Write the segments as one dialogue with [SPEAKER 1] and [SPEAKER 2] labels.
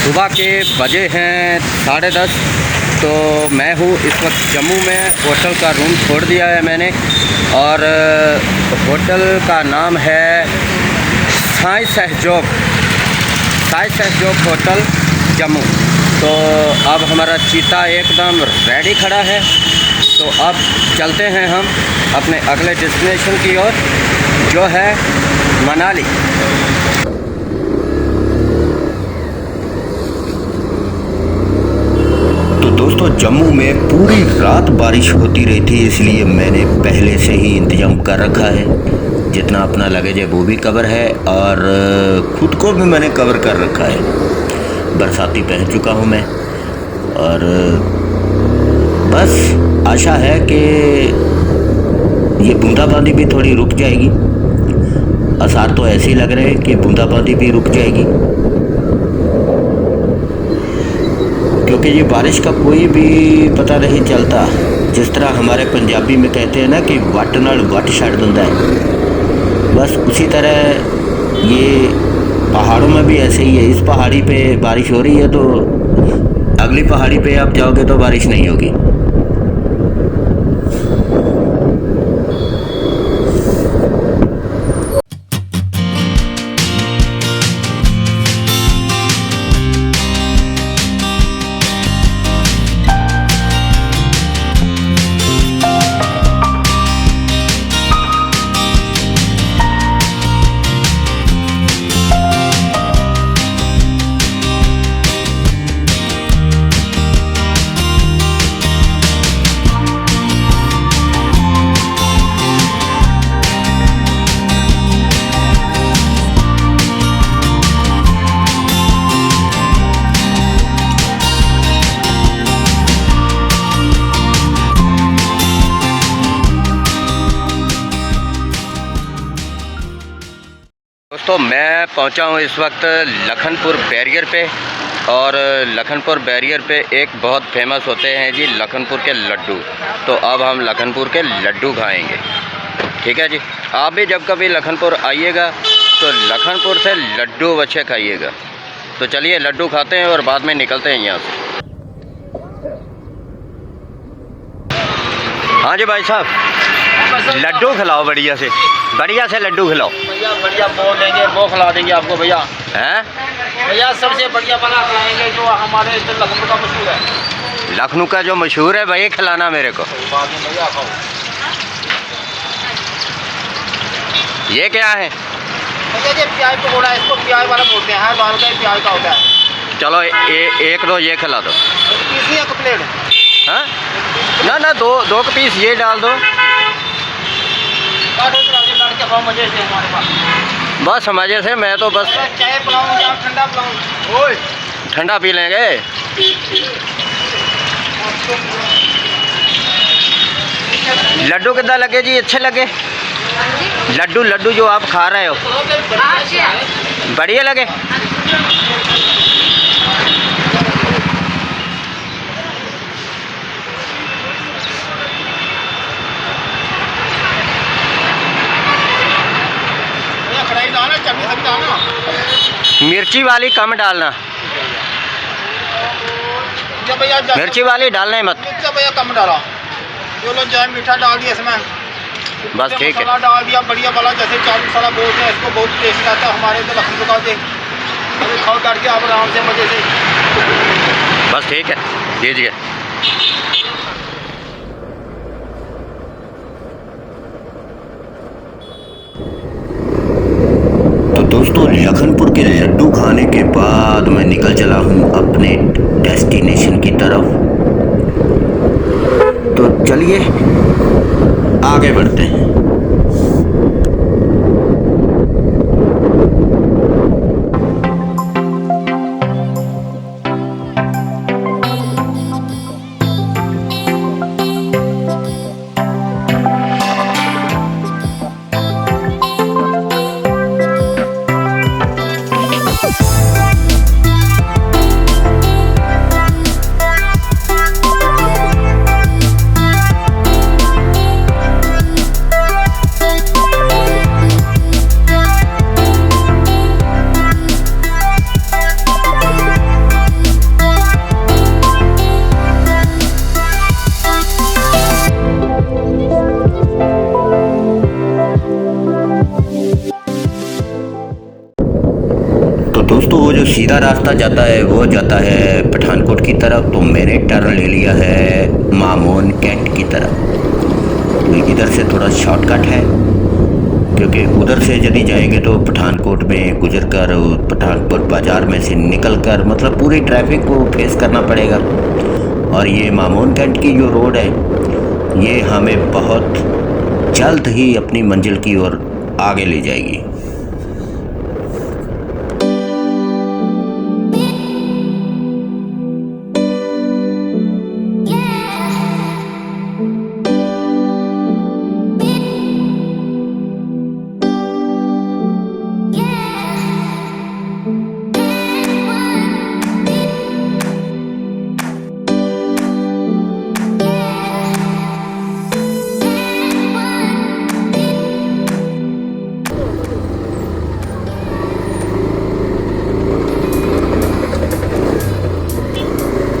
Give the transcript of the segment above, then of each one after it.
[SPEAKER 1] सुबह के बजे हैं 10:30। तो मैं हूँ इस वक्त जम्मू में। होटल का रूम छोड़ दिया है मैंने और होटल का नाम है साई सहजोग होटल जम्मू। तो अब हमारा चीता एकदम रेडी खड़ा है। तो अब चलते हैं हम अपने अगले डेस्टिनेशन की ओर, जो है मनाली। तो दोस्तों, जम्मू में पूरी रात बारिश होती रही थी, इसलिए मैंने पहले से ही इंतज़ाम कर रखा है। जितना अपना लगेज है वो भी कवर है और ख़ुद को भी मैंने कवर कर रखा है। बरसाती पहन चुका हूँ मैं और बस आशा है कि ये बूंदाबांदी भी थोड़ी रुक जाएगी। आसार तो ऐसे ही लग रहे हैं कि बूंदाबांदी भी रुक जाएगी, क्योंकि ये बारिश का कोई भी पता नहीं चलता। जिस तरह हमारे पंजाबी में कहते हैं ना कि वट नाल वट छड़ दिंदा है, बस उसी तरह ये पहाड़ों में भी ऐसे ही है। इस पहाड़ी पे बारिश हो रही है तो अगली पहाड़ी पे आप जाओगे तो बारिश नहीं होगी। दोस्तों, मैं पहुंचा हूं इस वक्त लखनपुर बैरियर पे। और लखनपुर बैरियर पे एक बहुत फेमस होते हैं जी लखनपुर के लड्डू। तो अब हम लखनपुर के लड्डू खाएंगे। ठीक है जी, आप भी जब कभी लखनपुर आइएगा तो लखनपुर से लड्डू अच्छे खाइएगा। तो चलिए लड्डू खाते हैं और बाद में निकलते हैं यहाँ से। हाँ जी भाई साहब, लड्डू खिलाओ, बढ़िया से लड्डू खिलाओ।
[SPEAKER 2] भैया बढ़िया वो देंगे, वो खिला देंगे आपको भैया।
[SPEAKER 1] हैं
[SPEAKER 2] भैया सबसे बढ़िया बना खिलाएंगे जो हमारे इधर लखनऊ का मशहूर है।
[SPEAKER 1] लखनऊ का जो मशहूर है वही खिलाना मेरे को।
[SPEAKER 2] बाद में भैया खाओ।
[SPEAKER 1] ये क्या है?
[SPEAKER 2] भैया ये प्याज पकौड़ा है, इसको प्याज वाला बोलते हैं। हर बार का प्याज का होता है।
[SPEAKER 1] चलो एक दो ये खिला दो।
[SPEAKER 2] पीस नहीं, एक प्लेट।
[SPEAKER 1] हाँ ना दो पीस ये डाल दो।
[SPEAKER 2] मजे से हमारे पास
[SPEAKER 1] बस मजे से। मैं तो बस
[SPEAKER 2] चाय पिलाऊँ या ठंडा पिलाऊँ? ओए
[SPEAKER 1] ठंडा पी लेंगे। लड्डू कितना लगे जी? अच्छे लगे लड्डू जो आप खा रहे हो? बढ़िया लगे। मिर्ची वाली कम डालना, मिर्ची वाली डालना मत।
[SPEAKER 2] भैया कम डाला, जो लोग चाहे मीठा डाल दिया इसमें।
[SPEAKER 1] बस ठीक है।
[SPEAKER 2] डाल दिया बढ़िया वाला, जैसे चाट मसाला बोलते हैं इसको, बहुत टेस्ट आता है हमारे इधर लखनऊ का। अभी खाओ काट के आप आराम से मजे से।
[SPEAKER 1] बस ठीक है, दीजिए। तो दोस्तों, लखनपुर के लड्डू खाने के बाद मैं निकल चला हूँ अपने डेस्टिनेशन की तरफ। तो चलिए आगे बढ़ते हैं। दोस्तों वो जो सीधा रास्ता जाता है वो जाता है पठानकोट की तरफ, तो मैंने टर्न ले लिया है मामोन कैंट की तरफ। तो इधर से थोड़ा शॉर्टकट है, क्योंकि उधर से यदि जाएंगे तो पठानकोट में गुजर कर पठानकोट बाज़ार में से निकल कर मतलब पूरी ट्रैफिक को फेस करना पड़ेगा। और ये मामोन कैंट की जो रोड है ये हमें बहुत जल्द ही अपनी मंजिल की ओर आगे ले जाएगी।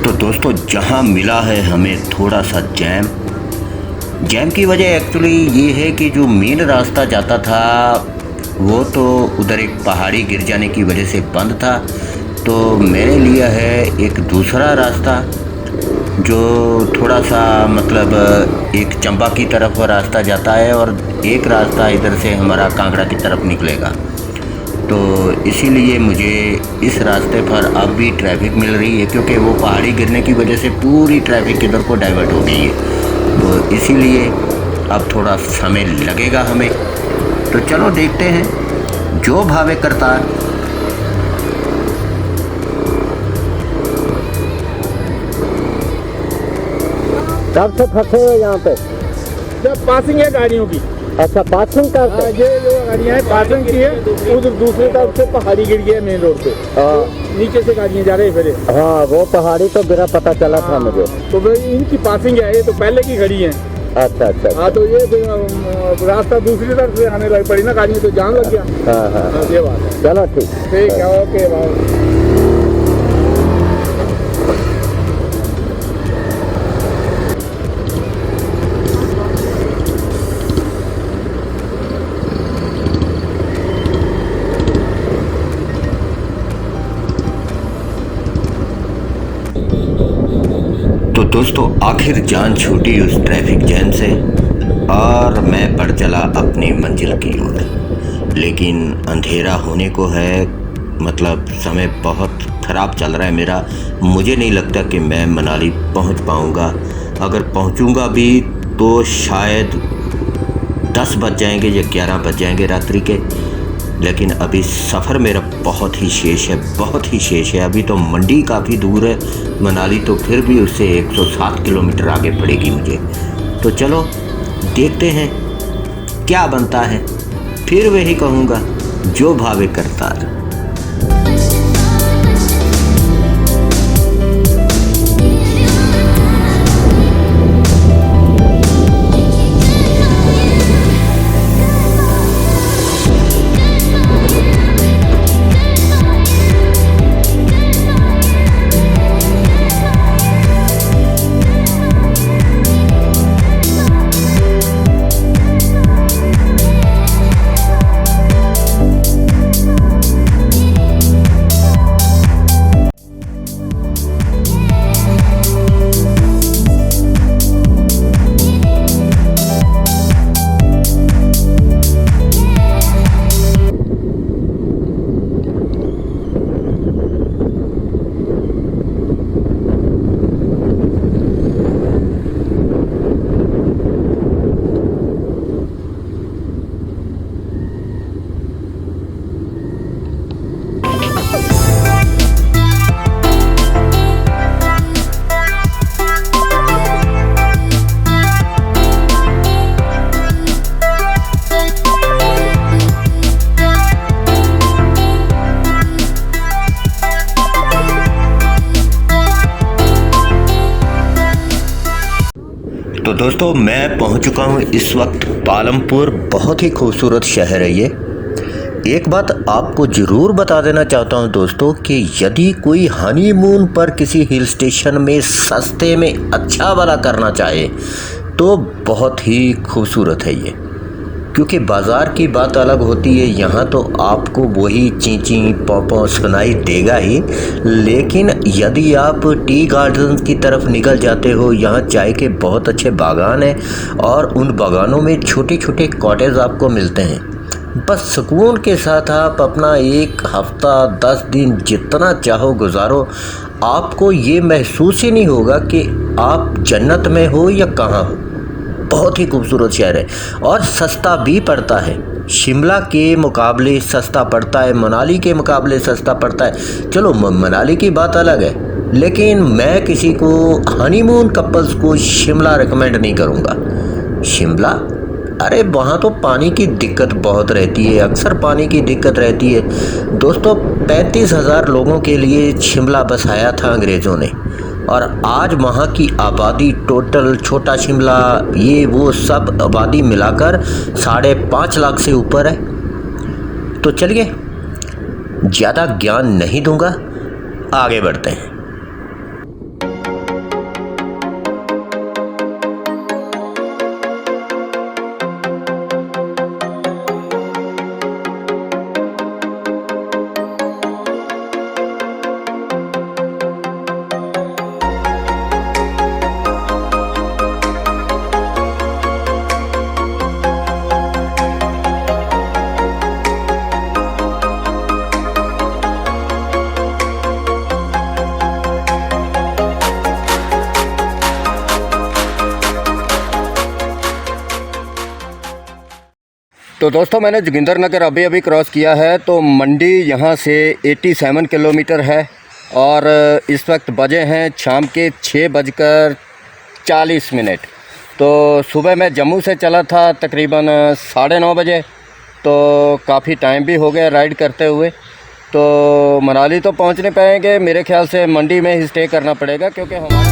[SPEAKER 1] तो दोस्तों जहाँ मिला है हमें थोड़ा सा जैम की वजह एक्चुअली ये है कि जो मेन रास्ता जाता था वो तो उधर एक पहाड़ी गिर जाने की वजह से बंद था। तो मैंने लिया है एक दूसरा रास्ता जो थोड़ा सा मतलब एक चंबा की तरफ रास्ता जाता है और एक रास्ता इधर से हमारा कांगड़ा की तरफ निकलेगा। तो इसीलिए मुझे इस रास्ते पर अब भी ट्रैफिक मिल रही है, क्योंकि वो पहाड़ी गिरने की वजह से पूरी ट्रैफिक इधर को डाइवर्ट हो गई है। तो इसीलिए अब थोड़ा समय लगेगा हमें। तो चलो देखते हैं जो भावे करतार।
[SPEAKER 3] कब से फंसे हो यहाँ पे?
[SPEAKER 2] जब पासिंग है गाड़ियों की।
[SPEAKER 3] अच्छा, पार्किंग करते?
[SPEAKER 2] ये जो गाड़ियाँ हैं पासिंग की है, उधर दूसरी तरफ से पहाड़ी गिर गया मेन रोड पे। नीचे से गाड़ियाँ जा रही फिर।
[SPEAKER 3] हाँ, वो पहाड़ी तो गिरा, पता चला था मुझे।
[SPEAKER 2] तो भाई इनकी पासिंग है, ये तो पहले की खड़ी है।
[SPEAKER 3] अच्छा अच्छा।
[SPEAKER 2] हाँ, तो ये रास्ता दूसरी तरफ से आने लग पड़ी ना गाड़ियाँ, तो जाम लग गया।
[SPEAKER 3] हाँ हाँ,
[SPEAKER 2] ये बात है।
[SPEAKER 3] चलो ठीक।
[SPEAKER 2] ठीक है, ओके भाई।
[SPEAKER 1] तो दोस्तों आखिर जान छूटी उस ट्रैफिक जैम से और मैं बढ़ चला अपनी मंजिल की ओर। लेकिन अंधेरा होने को है, मतलब समय बहुत ख़राब चल रहा है मेरा। मुझे नहीं लगता कि मैं मनाली पहुंच पाऊंगा। अगर पहुंचूंगा भी तो शायद 10 बज जाएंगे या 11 बज जाएंगे रात्रि के। लेकिन अभी सफ़र मेरा बहुत ही शेष है, बहुत ही शेष है। अभी तो मंडी काफ़ी दूर है, मनाली तो फिर भी उससे 107 किलोमीटर आगे पड़ेगी मुझे। तो चलो देखते हैं क्या बनता है। फिर वही कहूँगा, जो भावे करतार। तो दोस्तों मैं पहुंच चुका हूं इस वक्त पालमपुर। बहुत ही खूबसूरत शहर है ये। एक बात आपको ज़रूर बता देना चाहता हूं दोस्तों कि यदि कोई हनीमून पर किसी हिल स्टेशन में सस्ते में अच्छा वाला करना चाहे तो बहुत ही खूबसूरत है ये। क्योंकि बाज़ार की बात अलग होती है, यहाँ तो आपको वही चींची पौ सुनाई देगा ही। लेकिन यदि आप टी गार्डन की तरफ निकल जाते हो, यहाँ चाय के बहुत अच्छे बागान हैं और उन बागानों में छोटे छोटे कॉटेज आपको मिलते हैं। बस सुकून के साथ आप अपना 1 हफ्ता 10 दिन जितना चाहो गुजारो, आपको ये महसूस ही नहीं होगा कि आप जन्नत में हो या कहाँ हो। बहुत ही खूबसूरत शहर है और सस्ता भी पड़ता है। शिमला के मुकाबले सस्ता पड़ता है, मनाली के मुकाबले सस्ता पड़ता है। चलो मनाली की बात अलग है, लेकिन मैं किसी को हनीमून कपल्स को शिमला रिकमेंड नहीं करूँगा। शिमला, अरे वहाँ तो पानी की दिक्कत बहुत रहती है, अक्सर पानी की दिक्कत रहती है। दोस्तों 35,000 लोगों के लिए शिमला बसाया था अंग्रेज़ों ने, और आज वहाँ की आबादी टोटल, छोटा शिमला ये वो सब आबादी मिलाकर 5.5 लाख से ऊपर है। तो चलिए ज़्यादा ज्ञान नहीं दूंगा, आगे बढ़ते हैं। तो दोस्तों मैंने जोगिंदर नगर अभी क्रॉस किया है। तो मंडी यहाँ से 87 किलोमीटर है और इस वक्त बजे हैं शाम के 6:40। तो सुबह मैं जम्मू से चला था तकरीबन 9:30 बजे, तो काफ़ी टाइम भी हो गया राइड करते हुए। तो मनाली तो पहुँच नहीं पाएंगे, मेरे ख्याल से मंडी में ही स्टे करना पड़ेगा, क्योंकि हमारा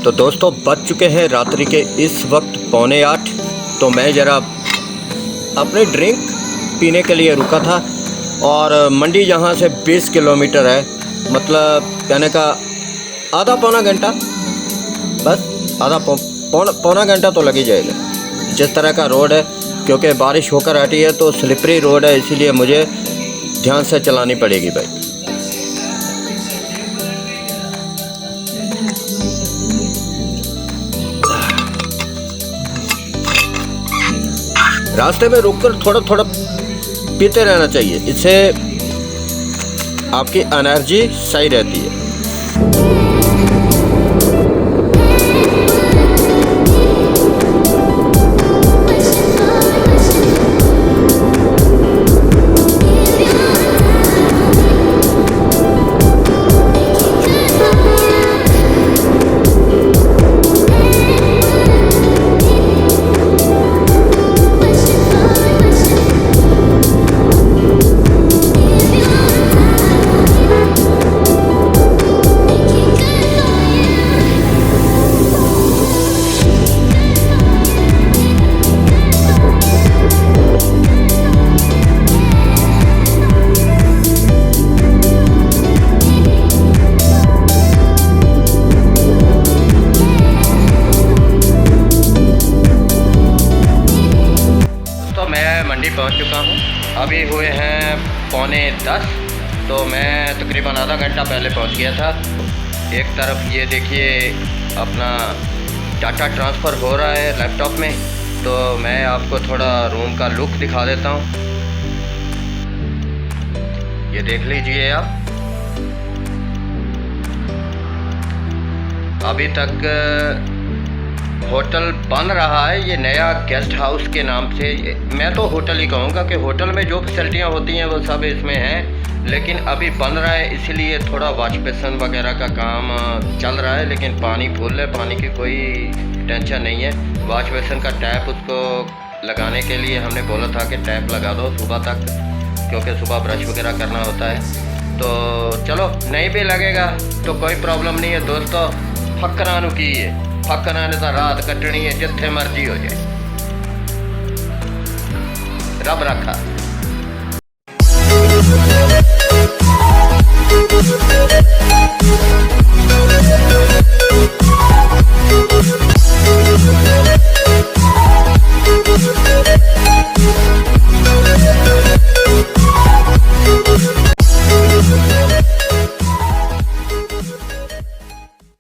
[SPEAKER 1] तो दोस्तों बज चुके हैं रात्रि के इस वक्त 7:45। तो मैं ज़रा अपने ड्रिंक पीने के लिए रुका था, और मंडी यहाँ से 20 किलोमीटर है, मतलब कहने का आधा पौना घंटा, बस आधा पौना घंटा तो लग ही जाएगा। जिस तरह का रोड है, क्योंकि बारिश होकर हटी है तो स्लिपरी रोड है, इसीलिए मुझे ध्यान से चलानी पड़ेगी भाई। रास्ते में रुककर थोड़ा थोड़ा पीते रहना चाहिए, इससे आपकी एनर्जी सही रहती है। मंडी पहुंच चुका हूं। अभी हुए हैं 9:45, तो मैं तकरीबन आधा घंटा पहले पहुंच गया था। एक तरफ ये देखिए अपना डाटा ट्रांसफ़र हो रहा है लैपटॉप में, तो मैं आपको थोड़ा रूम का लुक दिखा देता हूं। ये देख लीजिए आप। अभी तक होटल बन रहा है, ये नया गेस्ट हाउस के नाम से। मैं तो होटल ही कहूँगा कि होटल में जो फैसिलिटियाँ होती हैं वो सब इसमें हैं, लेकिन अभी बन रहा है इसलिए थोड़ा वॉश बेसिन वगैरह का काम चल रहा है। लेकिन पानी फुल है, पानी की कोई टेंशन नहीं है। वॉश बेसिन का टैप उसको लगाने के लिए हमने बोला था कि टैप लगा दो सुबह तक, क्योंकि सुबह ब्रश वगैरह करना होता है। तो चलो, नहीं भी लगेगा तो कोई प्रॉब्लम नहीं है दोस्तों। फकरानू की है, फकरा ने तो रात कटनी है, जिथे मर्जी हो जाए, रब रखा।